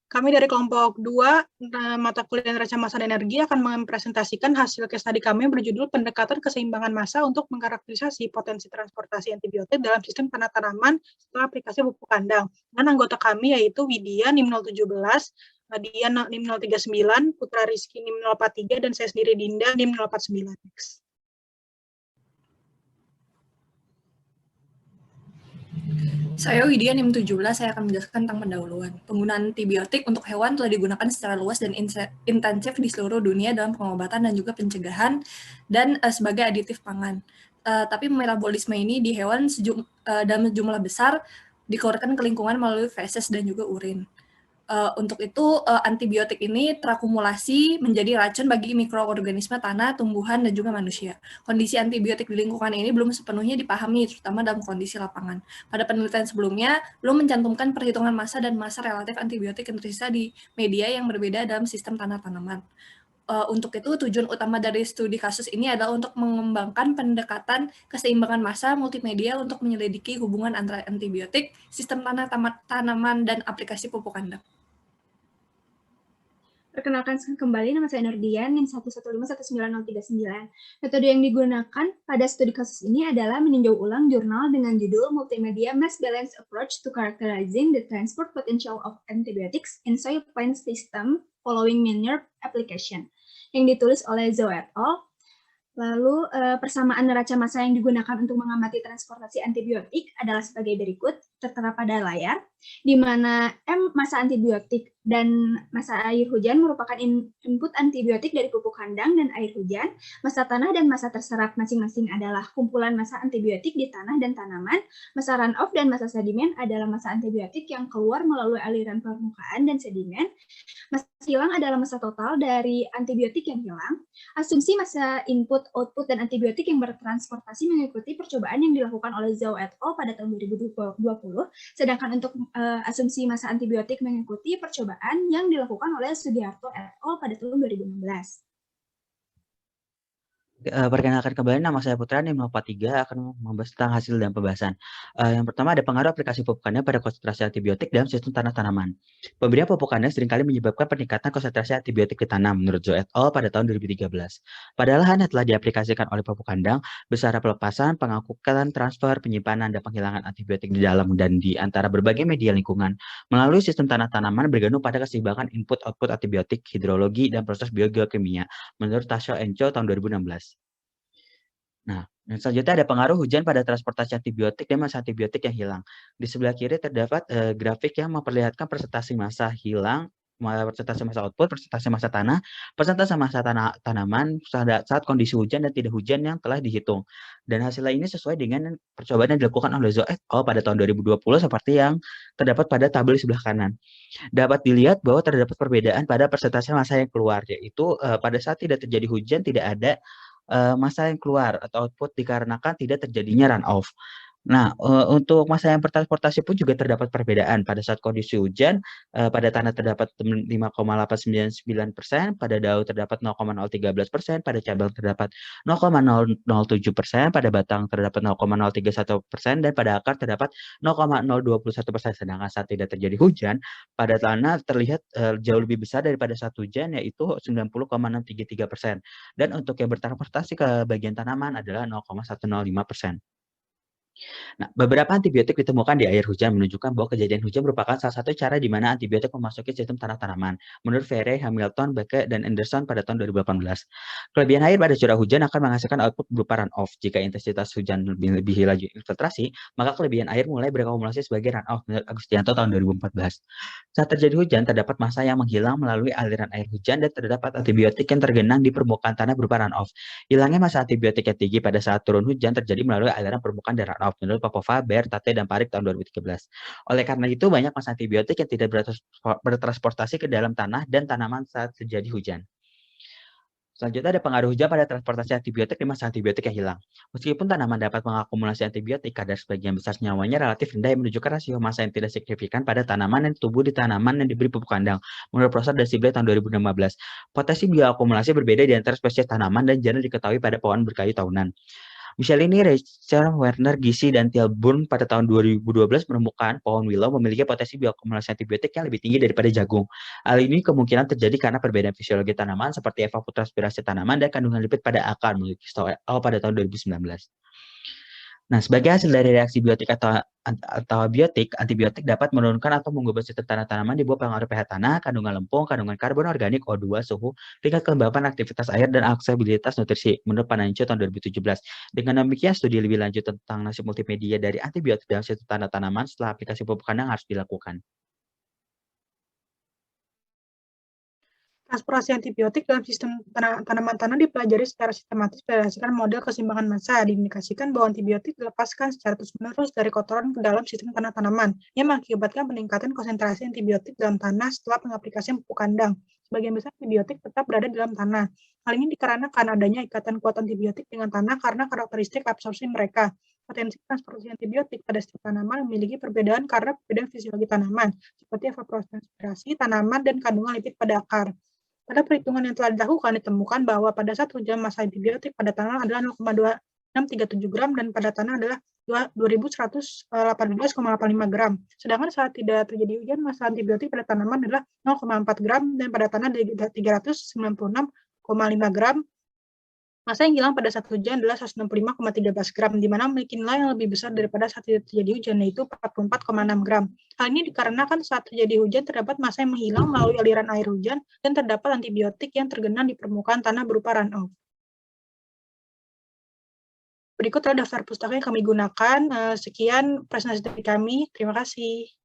Kami dari kelompok 2, mata kuliah neraca massa dan energi akan mempresentasikan hasil case study kami berjudul pendekatan keseimbangan massa untuk mengkarakterisasi potensi transportasi antibiotik dalam sistem tanah tanaman setelah aplikasi pupuk kandang. Dan anggota kami yaitu Widya NIM 017, Nadia NIM 039, Putra Rizky NIM 043, dan saya sendiri Dinda NIM 049. Saya Widya NIM 17, saya akan menjelaskan tentang pendahuluan. Penggunaan antibiotik untuk hewan telah digunakan secara luas dan intensif di seluruh dunia dalam pengobatan dan juga pencegahan dan sebagai aditif pangan. Tapi metabolisme ini di hewan dalam jumlah besar dikeluarkan ke lingkungan melalui feses dan juga urin. Untuk itu, antibiotik ini terakumulasi menjadi racun bagi mikroorganisme tanah, tumbuhan, dan juga manusia. Kondisi antibiotik di lingkungan ini belum sepenuhnya dipahami, terutama dalam kondisi lapangan. Pada penelitian sebelumnya, belum mencantumkan perhitungan massa dan massa relatif antibiotik yang tersisa di media yang berbeda dalam sistem tanah tanaman. Untuk itu, tujuan utama dari studi kasus ini adalah untuk mengembangkan pendekatan keseimbangan massa multimedia untuk menyelidiki hubungan antara antibiotik, sistem tanah tanaman, dan aplikasi pupuk kandang. Perkenalkan kembali, nama saya Nurdian, NIM 1151939. Metode yang digunakan pada studi kasus ini adalah meninjau ulang jurnal dengan judul Multimedia Mass Balance Approach to Characterizing the Transport Potential of Antibiotics in Soil Plant System Following Manure Application, yang ditulis oleh Zhou et al. Lalu, persamaan neraca massa yang digunakan untuk mengamati transportasi antibiotik adalah sebagai berikut, tertera pada layar, di mana M massa antibiotik dan massa air hujan merupakan input antibiotik dari pupuk kandang dan air hujan. Massa tanah dan massa terserap masing-masing adalah kumpulan massa antibiotik di tanah dan tanaman. Massa runoff dan massa sedimen adalah massa antibiotik yang keluar melalui aliran permukaan dan sedimen. Massa hilang adalah massa total dari antibiotik yang hilang. Asumsi massa input, output, dan antibiotik yang bertransportasi mengikuti percobaan yang dilakukan oleh Zhou et al. Pada tahun 2020, sedangkan untuk asumsi massa antibiotik mengikuti percobaan yang dilakukan oleh Sugiharto et al. Pada tahun 2016. Perkenalkan kembali, nama saya Putra NIM 043 akan membahas tentang hasil dan pembahasan. Yang pertama ada pengaruh aplikasi pupuk kandang pada konsentrasi antibiotik dalam sistem tanah tanaman. Pemberian pupuk kandang seringkali menyebabkan peningkatan konsentrasi antibiotik di tanah menurut Zhou et al. Pada tahun 2013. Pada lahan yang telah diaplikasikan oleh pupuk kandang, besar pelepasan, pengangkutan, transfer, penyimpanan, dan penghilangan antibiotik di dalam dan di antara berbagai media lingkungan melalui sistem tanah tanaman bergantung pada keseimbangan input-output antibiotik, hidrologi, dan proses biogeokimia menurut Tasho and Cho tahun 2016. Nah, yang selanjutnya ada pengaruh hujan pada transportasi antibiotik dan massa antibiotik yang hilang. Di sebelah kiri terdapat grafik yang memperlihatkan presentasi massa hilang, persentase massa output, persentase massa tanah, persentase massa tanaman saat kondisi hujan dan tidak hujan yang telah dihitung. Dan hasilnya ini sesuai dengan percobaan yang dilakukan oleh Zhou et al. Pada tahun 2020 seperti yang terdapat pada tabel di sebelah kanan. Dapat dilihat bahwa terdapat perbedaan pada persentase massa yang keluar, yaitu pada saat tidak terjadi hujan tidak ada massa yang keluar atau output dikarenakan tidak terjadinya runoff. Nah, untuk massa yang bertransportasi pun juga terdapat perbedaan. Pada saat kondisi hujan, pada tanah terdapat 5,899%, pada daun terdapat 0,013%, pada cabang terdapat 0,007%, pada batang terdapat 0,031%, dan pada akar terdapat 0,021%. Sedangkan saat tidak terjadi hujan, pada tanah terlihat jauh lebih besar daripada saat hujan, yaitu 90,633%. Dan untuk yang bertransportasi ke bagian tanaman adalah 0,105%. Nah, beberapa antibiotik ditemukan di air hujan menunjukkan bahwa kejadian hujan merupakan salah satu cara di mana antibiotik memasuki sistem tanah tanaman. Menurut Ferre, Hamilton, Becke, dan Anderson pada tahun 2018. Kelebihan air pada curah hujan akan menghasilkan output berupa runoff. Jika intensitas hujan lebih laju infiltrasi, maka kelebihan air mulai berakumulasi sebagai runoff. Menurut Agustianto tahun 2014. Saat terjadi hujan, terdapat massa yang menghilang melalui aliran air hujan dan terdapat antibiotik yang tergenang di permukaan tanah berupa runoff. Hilangnya massa antibiotik yang tinggi pada saat turun hujan terjadi melalui aliran permukaan dan runoff. Menurut Popova, Baer, Tate, dan Parik tahun 2013. Oleh karena itu, banyak massa antibiotik yang tidak bertransportasi ke dalam tanah dan tanaman saat terjadi hujan. Selanjutnya ada pengaruh hujan pada transportasi antibiotik dan massa antibiotik yang hilang. Meskipun tanaman dapat mengakumulasi antibiotik, kadar sebagian besar nyawanya relatif rendah yang menunjukkan rasio massa yang tidak signifikan pada tanaman yang tumbuh di tanaman yang diberi pupuk kandang. Menurut Profesor Dasible tahun 2015, potensi bioakumulasi berbeda di antara spesies tanaman dan jarang diketahui pada pohon berkayu tahunan. Michelini, Reicher, Werner, Gysi, dan Tilburn pada tahun 2012 menemukan pohon willow memiliki potensi bioakumulasi antibiotik yang lebih tinggi daripada jagung. Hal ini kemungkinan terjadi karena perbedaan fisiologi tanaman seperti evapotranspirasi tanaman dan kandungan lipid pada akar menurut Stoll pada tahun 2019. Nah, sebagai hasil dari reaksi biotik atau abiotik, antibiotik dapat menurunkan atau mengubah sistem tanaman di bawah pengaruh pH tanah, kandungan lempung, kandungan karbon organik, O2, suhu, tingkat kelembapan, aktivitas air, dan aksesibilitas nutrisi, menurut Panancio tahun 2017. Dengan demikian, studi lebih lanjut tentang nasib multimedia dari antibiotik dalam sistem tanaman setelah aplikasi pupuk kandang harus dilakukan. Transportasi antibiotik dalam sistem tanaman tanah dipelajari secara sistematis berdasarkan model keseimbangan massa. Diindikasikan bahwa antibiotik dilepaskan secara terus-menerus dari kotoran ke dalam sistem tanah tanaman, yang mengakibatkan peningkatan konsentrasi antibiotik dalam tanah setelah pengaplikasian pupuk kandang. Sebagian besar antibiotik tetap berada dalam tanah. Hal ini dikarenakan adanya ikatan kuat antibiotik dengan tanah karena karakteristik absorpsi mereka. Potensi transportasi antibiotik pada setiap tanaman memiliki perbedaan karena perbedaan fisiologi tanaman, seperti evapotranspirasi tanaman dan kandungan lipid pada akar. Pada perhitungan yang telah dilakukan, ditemukan bahwa pada saat hujan massa antibiotik pada tanah adalah 0,2637 gram dan pada tanah adalah 2118,85 gram. Sedangkan saat tidak terjadi hujan, massa antibiotik pada tanaman adalah 0,4 gram dan pada tanah 396,5 gram. Massa yang hilang pada saat hujan adalah 165,13 gram, di mana memiliki nilai yang lebih besar daripada saat tidak terjadi hujan, yaitu 44,6 gram. Hal ini dikarenakan saat terjadi hujan terdapat massa yang menghilang melalui aliran air hujan dan terdapat antibiotik yang tergenang di permukaan tanah berupa runoff. Berikut adalah daftar pustaka yang kami gunakan. Sekian presentasi dari kami. Terima kasih.